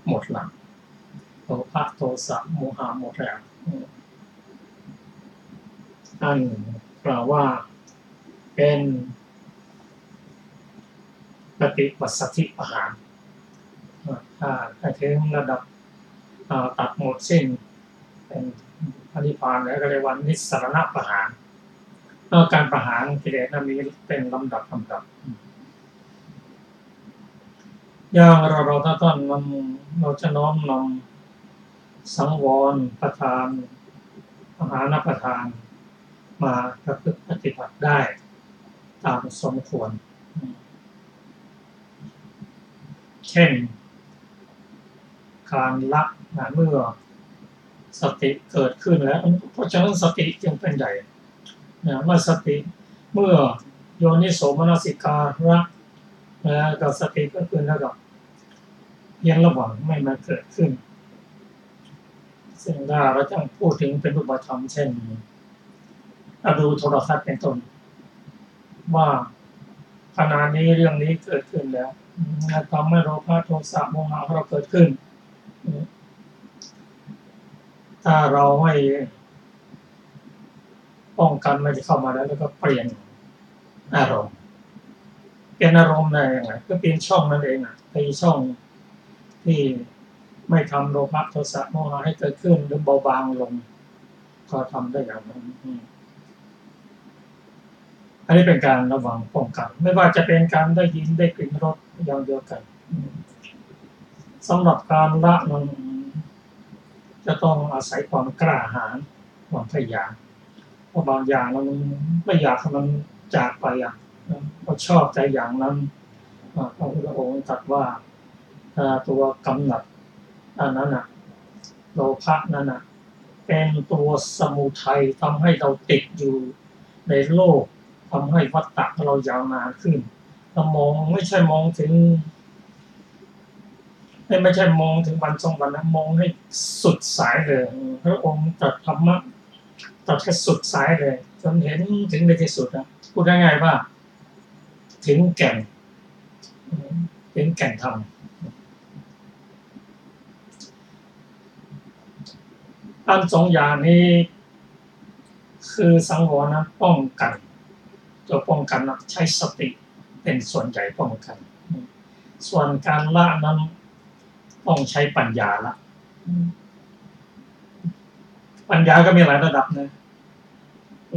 [SPEAKER 2] หมดละโลภะโทสะโมหะหมดแล้วอันกล่าวว่าเป็นปฏิปัสสธิประหารถ้าถึงระดับตัดหมดสิ้นเป็นพระนิพพานแล้วก็เรียกว่านิสสรณประหารการประหารกิเลสนั้นมีเป็นลำดับอย่างเราถ้าต้นเราจะน้อมนำสังวรประทานอาหารประทาน มาประพฤติปฏิบัติได้ตามสมควรเช่นการละเมื่อสติเกิดขึ้นแล้วเพราะฉะนั้นสติจึงเป็นใหญ่เมื่อสติเมื่อโยนิโสมนสิการะกับสติก็คือแล้วก็ยังระวังไม่มาเกิดขึ้นซึ่งถ้าเราต้องพูดถึงเป็นรูปธรรมเช่นดูโทรทัศน์เป็นต้นว่าขณะนี้เรื่องนี้เกิดขึ้นแล้วทำให้โลภะโทสะโมหะเราเกิดขึ้นถ้าเราไม่ป้องกันมันจะเข้ามาแล้วก็เปลี่ยนอารมณ์เป็นอารมณ์ได้ยังไงก็เป็นช่องนั่นเองไปช่องที่ไม่ทำโลภะโทสะโมหะให้เกิดขึ้นหรือเบาบางลงก็ทำได้อย่างนั้นอันนี้เป็นการระวังป้องกันไม่ว่าจะเป็นการได้ยินได้กลิ่นรสอย่างเดียวกันสำหรับการละมันจะต้องอาศัยความกล้าหาญความพยายามเพราะบางอย่างมันไม่อยากให้มันจากไปเราชอบใจอย่างนั้นพระพุทธองค์ตรัสว่าตัวกำหนัดอันนั้นโลภะนั้นเป็นตัวสมุทัยทำให้เราติดอยู่ในโลกทำให้วัฏฏะเรายาวนานขึ้นเรามองไม่ใช่มองถึงไม่ใช่มองถึงวันสองวันนะมองให้สุดสายเลยพระองค์ตรัสธรรมะตรัสให้สุดสายเลยจนเห็นถึงในที่สุดพูดง่ายๆว่าถึงแก่นธรรมอันสองอย่างนี้คือสังวรนะป้องกันตัวป้องกันใช้สติเป็นส่วนใหญ่ป้องกันส่วนการละนั้นต้องใช้ปัญญาละปัญญาก็มีหลายระดับนะ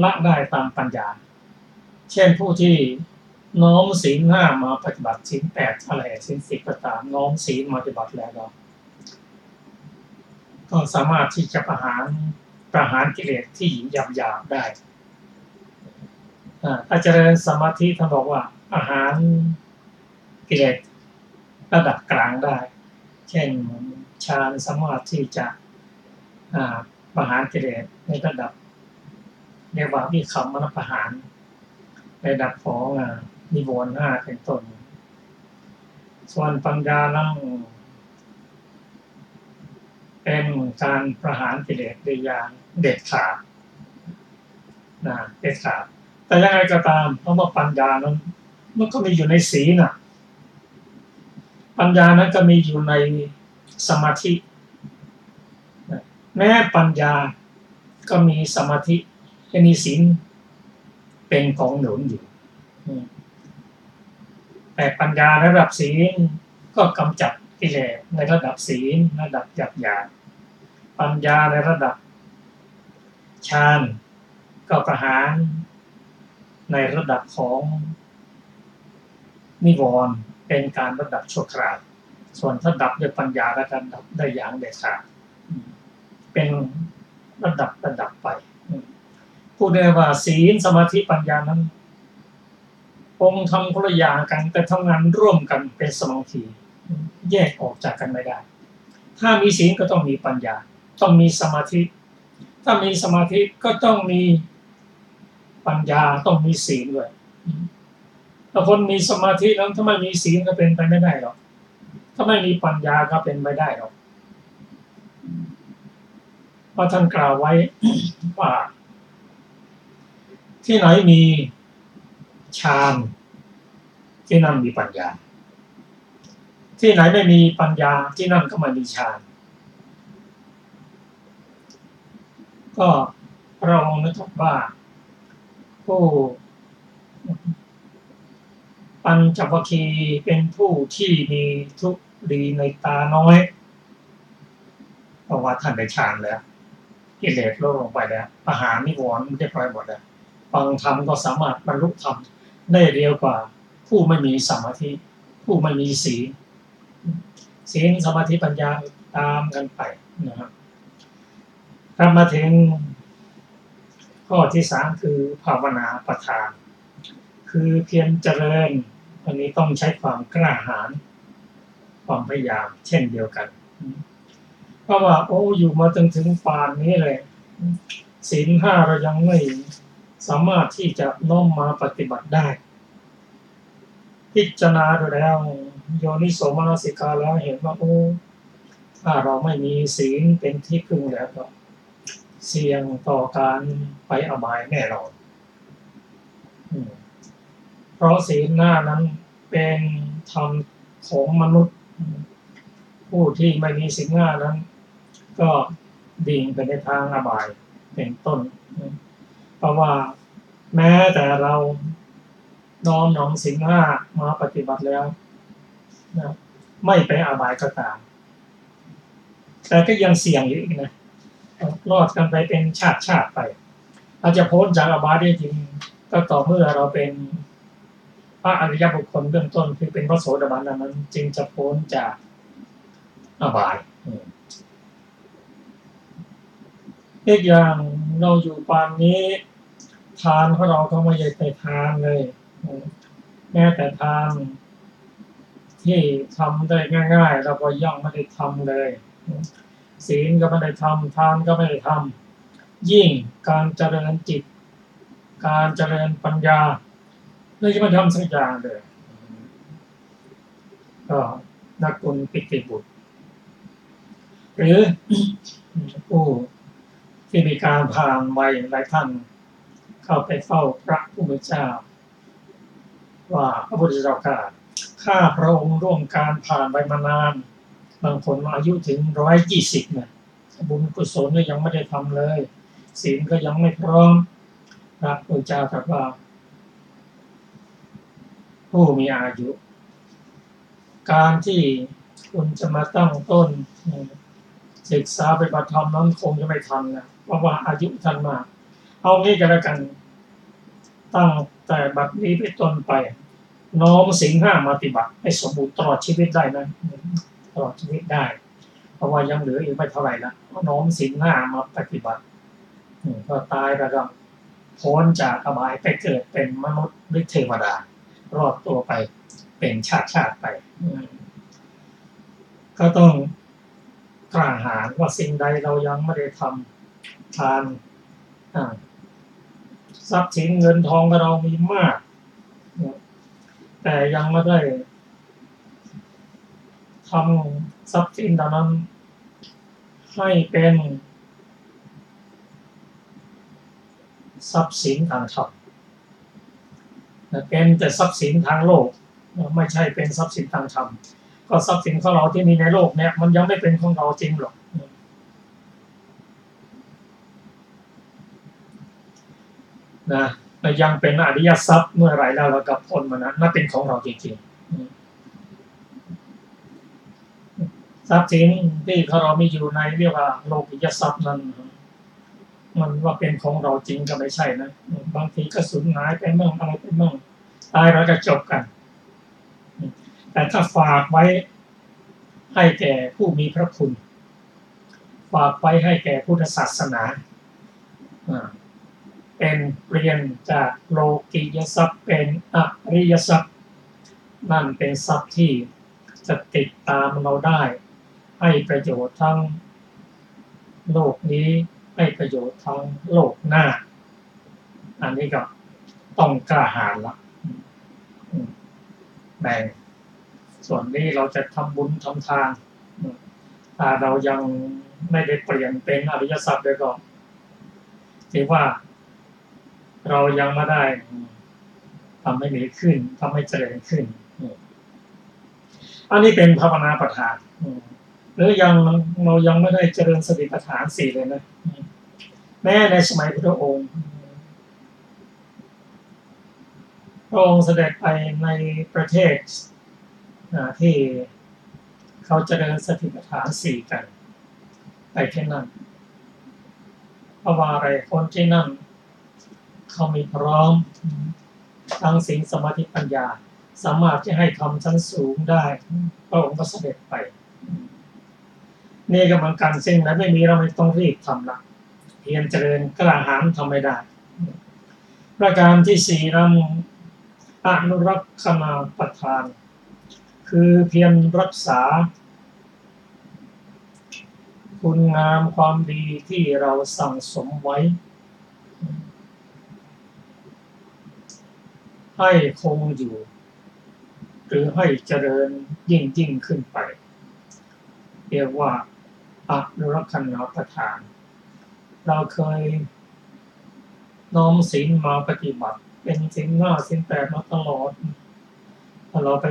[SPEAKER 2] ละได้ตามปัญญาเช่นผู้ที่น้อมศีล 5มาปฏิบัติศีล 8อะไรศีล 10ก็ตามน้อมศีลมาปฏิบัติแล้วก็สามารถที่จะประหารกิเลสที่หยาบๆได้ถ้าเจริญสมาธิท่านบอกว่าประหารกิเลสระดับกลางได้เช่นฌานสามารถที่จะประหารกิเลสในระดับเรียกว่าวิคัมมนประหารในระดับของนิวรณ์ 5เป็นต้นส่วนปัญญานั้นเป็นการประหารกิเลสโดยอย่างเด็ดขาดแต่ยังไงก็ตามเพราะว่าปัญญานั้นมันก็มีอยู่ในศีลปัญญานั้นก็มีอยู่ในสมาธิแม้ปัญญาก็มีสมาธิก็มีศีลเป็นของหนุนอยู่แต่ปัญญาระดับศีลก็กำจัดกิเลสในระดับศีลระดับหยาบๆปัญญาในระดับฌานก็ประหารในระดับของนิวรณ์เป็นการระดับชั่วคราวส่วนถ้าดับด้วยปัญญาแล้วกันดับได้อย่างเด็ดขาดเป็นระดับไปพูดได้ว่าศีลสมาธิปัญญานั้นองค์ทำคนละอย่างกันแต่ทำงานร่วมกันเป็นสมังคีแยกออกจากกันไม่ได้ถ้ามีศีลก็ต้องมีปัญญาต้องมีสมาธิถ้ามีสมาธิก็ต้องมีปัญญาต้องมีศีลด้วยถ้าคนมีสมาธิแล้วถ้าไม่มีศีลก็เป็นไปไม่ได้หรอกถ้าไม่มีปัญญาก็เป็นไปได้หรอกเพราะท่านกล่าวไว้ ว่าที่ไหนมีฌานที่นั่นมีปัญญาที่ไหนไม่มีปัญญาที่นั่นก็ไม่มีฌานก็เรานึกว่าผู้ปัญจวัคคีย์เป็นผู้ที่มีทุกข์ดีในตาน้อยเพราะว่าท่านได้ฌานแล้วกิเลสลดลงไปแล้วประหารนิวรณ์เรียบร้อยหมดแล้วฟังธรรมก็สามารถบรรลุธรรมได้เร็วกว่าผู้ไม่มีสมาธิผู้ไม่มีศีลสมาธิปัญญาตามกันไปนะครับกลับมาถึงข้อ ข้อที่สามคือภาวนาประทาน คือเพียรเจริญอันนี้ต้องใช้ความกล้าหาญความพยายามเช่นเดียวกันเพราะว่าอยู่มาถึงป่านนี้เลยศีลห้าเรายังไม่สามารถที่จะน้อมมาปฏิบัติได้พิจารณาดูแล้วโยนิโสมนสิการแล้วเห็นว่าถ้าเราไม่มีศีลเป็นที่พึ่งแล้วก็เสี่ยงต่อการไปอบายแน่นอนเพราะศีลห้านั้นเป็นธรรมของมนุษย์ผู้ที่ไม่มีศีลห้านั้นก็ดิ่งไปในทางอบายเป็นต้นเพราะว่าแม้แต่เราน้อมนำศีลห้ามาปฏิบัติแล้วนะไม่ไปอบายก็ตามแต่ก็ยังเสี่ยงอยู่อีกนะรอดกันไปเป็นชาติไปเราจะพ้นจากอบายได้จริงก็ต่อเมื่อเราเป็นพระอริยบุคคลเบื้องต้นคือเป็นพระโสดาบันนั้นจึงจะพ้นจากอบายอีกอย่างเราอยู่ปานนี้ทานของเราก็ไม่ใช่ไปทานเลยแม้แต่ทานที่ทำได้ง่ายๆเราก็ยังไม่ได้ทำเลยศีลก็ไม่ได้ทำทานก็ไม่ได้ทำยิ่งการเจริญจิตการเจริญปัญญาไม่ใช่มาทำสักอย่างเลยก็นักบุญปิติบุตรหรือผู้ที่มีการผ่านวัยหลายท่านเข้าไปเฝ้าพระผู้เป็นเจ้าว่าพระพุทธเจ้าข้าพระองค์ร่วมการผ่านไปมานานบางคนอายุถึง120เนี่ยบุญกุศลก็ยังไม่ได้ทำเลยศีลก็ยังไม่พร้อมพระพุทธเจ้าตรัสว่าผู้มีอายุการที่คุณจะมาตั้งต้นศึกษาปฏิบัติธรรมนั้นคงจะไม่ทันนะเพราะว่าอายุท่านมากเอางี้ก็แล้วกันตั้งแต่บัดนี้ไปต้นไปน้อมศีลห้ามาปฏิบัติให้สมบูรณ์ตลอดชีวิตได้นะตลอดชีวิตได้เพราะว่ายังเหลืออีกไม่เท่าไหร่ละน้อมศีลห้ามาปฏิบัติพอตายแล้วก็พ้นจากอบายไปเกิดเป็นมนุษย์หรือเทวดารอดตัวไปเป็นชาติไปก็ต้องกล้าหาญว่าสิ่งใดเรายังไม่ได้ทำทานทรัพย์สินเงินทองเรามีมากแต่ยังไม่ได้ทำทรัพย์สินเหล่านั้นให้เป็นทรัพย์สินทางธรรมเป็นแต่ทรัพย์สินทางโลกไม่ใช่เป็นทรัพย์สินทางธรรมก็ทรัพย์สินของเราที่มีในโลกเนี่ยมันยังไม่เป็นของเราจริงหรอกนะแต่ยังเป็นอริยทรัพย์เมื่อไรแล้วเรากับพ้นมันนะนั่นเป็นของเราจริงๆทรัพย์สินที่เรามีอยู่ในเรียกว่าโลกิยทรัพย์นั้นมันว่าเป็นของเราจริงก็ไม่ใช่นะบางทีก็สูญหายไปมั่งอะไรไปมั่งตายแล้วก็จบกันแต่ถ้าฝากไว้ให้แก่ผู้มีพระคุณฝากไว้ให้แก่พุทธศาสนาเป็นเปลี่ยนจากโลกิยทรัพย์เป็นอริยทรัพย์นั่นเป็นทรัพย์ที่จะติดตามเราได้ให้ประโยชน์ทั้งโลกนี้ให้ประโยชน์ทั้งโลกหน้าอันนี้ก็ต้องกล้าหาญละแบ่งส่วนนี้เราจะทำบุญทำทานถ้าเรายังไม่ได้เปลี่ยนเป็นอริยทรัพย์เลยก็ถือว่าเรายังไม่ได้ทำให้มีขึ้นทำให้เจริญขึ้นอันนี้เป็นภาวนาประทานหรือเรายังไม่ได้เจริญสติปัฏฐาน4เลยนะแม้ในสมัยพุทธองค์พระองค์เสด็จไปในประเทศที่เขาเจริญสติปัฏฐาน4กันไปที่นั่นเพราะว่าอะไรคนที่นั่นเขามีพร้อมทั้งศีลสมาธิปัญญาสามารถที่ให้ทำชั้นสูงได้พระองค์ก็เสด็จไปนี่ก็เหมือนกันสิ่งไหนไม่มีเราไม่ต้องรีบทำละเพียรเจริญกล้าหาญทำไม่ได้ ประการที่สี่นั้นอนุรักษณาประทานคือเพียรรักษาคุณงามความดีที่เราสั่งสมไว้ให้คงอยู่หรือให้เจริญยิ่งขึ้นไปเรียกว่าอนุรักษณาประทานเราเคยน้อมศีลมาปฏิบัติเป็นศีลห้าศีลแปดมาตลอดถ้าเราไป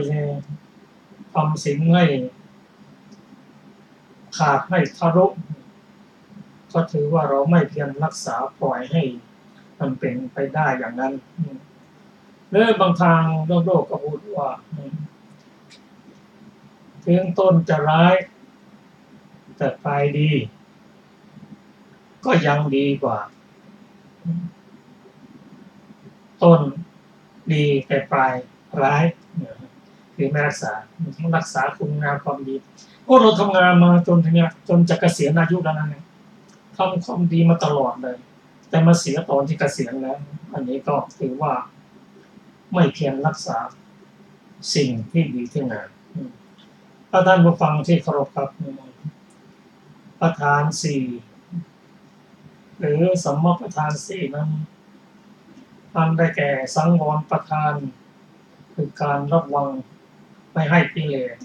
[SPEAKER 2] ทำศีลให้ขาดให้ทะลุก็ถือว่าเราไม่เพียรรักษาปล่อยให้มันเป็นไปได้อย่างนั้นหรือบางทางโลกก็พูดว่าถึงต้นจะร้ายแต่ปลายดีก็ยังดีกว่าต้นดีแต่ปลายร้ายคือไม่รักษาต้องรักษาคุณงามความดีพวกเราทำงานมาจนถึงเนี้ยจนจะเกษียณอายุแล้วนั่นเองทำความดีมาตลอดเลยแต่มาเสียตอนที่เกษียณแล้วอันนี้ก็ถือว่าไม่เพียรรักษาสิ่งที่ดีที่งามถ้าท่านผู้ฟังที่เคารพครับประธานสี่หรือสัมมาประธานสี่นั้นอันได้แก่สังวรประธานคือการระวังไม่ให้กิเลส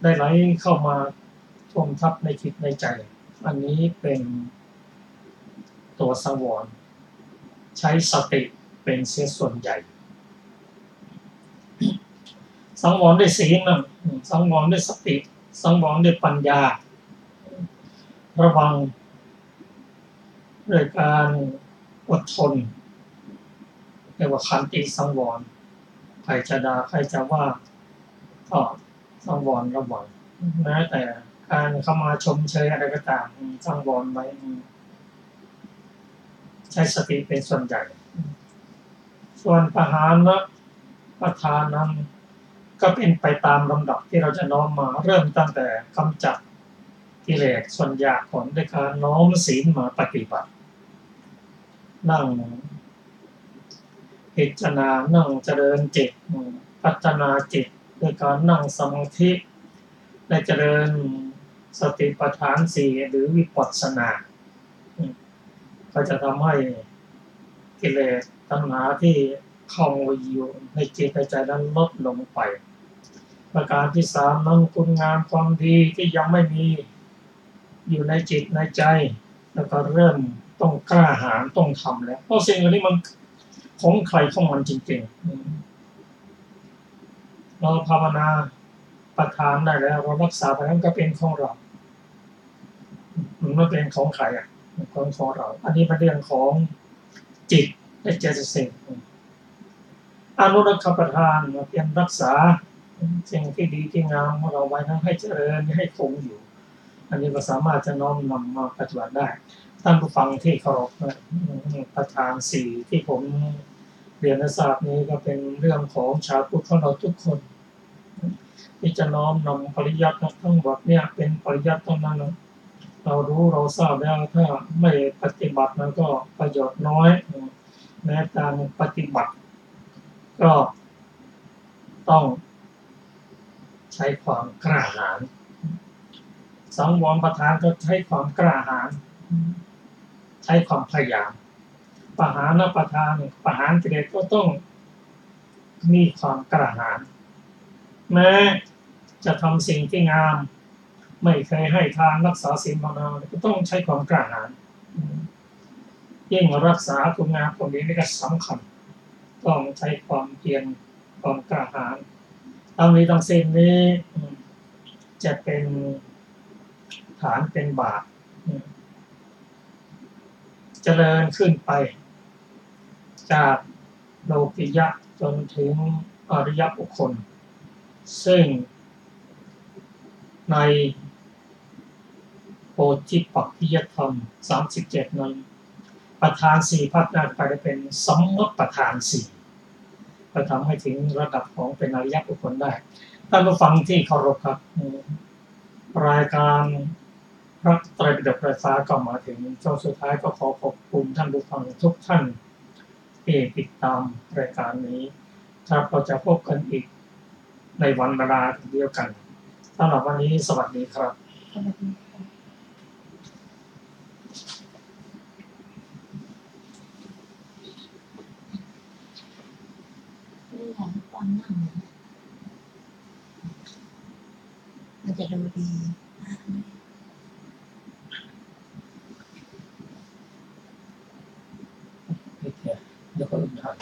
[SPEAKER 2] ได้ไหลเข้ามาท่วมทับในจิตในใจอันนี้เป็นตัวสังวรใช้สติเป็นเสียส่วนใหญ่สังวรด้วยศีลนะสังวรด้วยสติสังวรด้วยปัญญาระวังด้วยการอดทนเรียกว่าขันติสังวรใครจะด่าใครจะว่าก็สังวรระวังแม้แต่การเข้ามาชมเชยอะไรก็ตามสังวรไว้ใช้สติเป็นส่วนใหญ่ส่วนปหานะประธานนั้นก็เป็นไปตามลำดับที่เราจะน้อมมาเริ่มตั้งแต่กำจัดกิเลสส่วนหยาบของด้วยการน้อมศีลมาปฏิบัตินั่งพิจารณานั่งเจริญจิตพัฒนาจิตด้วยการนั่งสมาธิและเจริญสติปัฏฐานสี่หรือวิปัสสนาก็จะทำให้กิเลสตัณหาที่เข้ามาอยู่ในจิตในใจนั้นลดลงไปประการที่สามนั้นคุณงามความดีที่ยังไม่มีอยู่ในจิตในใจแล้วก็เริ่มต้องกล้าหาญต้องทำแล้วเพราะสิ่งเหล่านี้มันของใครของมันจริงๆเราภาวนาประทานได้แล้วเรารักษาไปนั้นก็เป็นของเรามันไม่เป็นของใครอ่ะของเราอันนี้เป็นเรื่องของจิตและเจตสิกอนุรักษประทานมาเพียรรักษาสิ่งที่ดีที่งามของเราไว้ทั้งให้เจริญให้คงอยู่อันนี้ก็สามารถจะน้อมนำมาปฏิบัติได้ท่านผู้ฟังที่เคารพประธานสี่ที่ผมเรียนทราบนี้ก็เป็นเรื่องของชาวพุทธของเราทุกคนที่จะน้อมนำปริยัติทั้งหมดเนี่ยเป็นปริยัติทั้งนั้นเรารู้เราทราบแล้วถ้าไม่ปฏิบัติมันก็ประโยชน์น้อยแม้การปฏิบัติก็ต้องใช้ความกล้าหาญสังวรประทานก็ใช้ความกล้าหาญใช้ความพยายามปหานประทานประหารกิเลสก็ต้องมีความกล้าหาญแม้จะทำสิ่งที่งามไม่เคยให้ทานรักษาศีลภาวนาก็ต้องใช้ความกล้าหาญยิ่งรักษาคุณงามความดีนี่ก็สำคัญต้องใช้ความเพียรความกล้าหาญทั้งนี้ทั้งสิ้นนี้จะเป็นฐานเป็นบาทเจริญขึ้นไปจากโลกิยะจนถึงอริยบุคคลซึ่งในโพธิปักขิยธรรม37นั้นประธาน4พัฒนาไปได้เป็นสัมมัปประธาน4ก็ทำให้ถึงระดับของเป็นอริยบุคคลได้ท่านผู้ฟังที่เคารพครับรายการพระไตรปิฎกไฟฟ้าก็มาถึงช่วงสุดท้ายก็ขอขอบคุณท่านผู้ฟังทุกท่านท ที่ติดตามรายการนี้ครับเราจะพบกันอีกในวันเวลาเดียวกันสำหรับวันนี้สวัสดีครับ
[SPEAKER 3] สวัสดีค่ะนี่แหละตอนนั่งมันจะดูดี
[SPEAKER 2] เดี๋ยวก็อึดอัด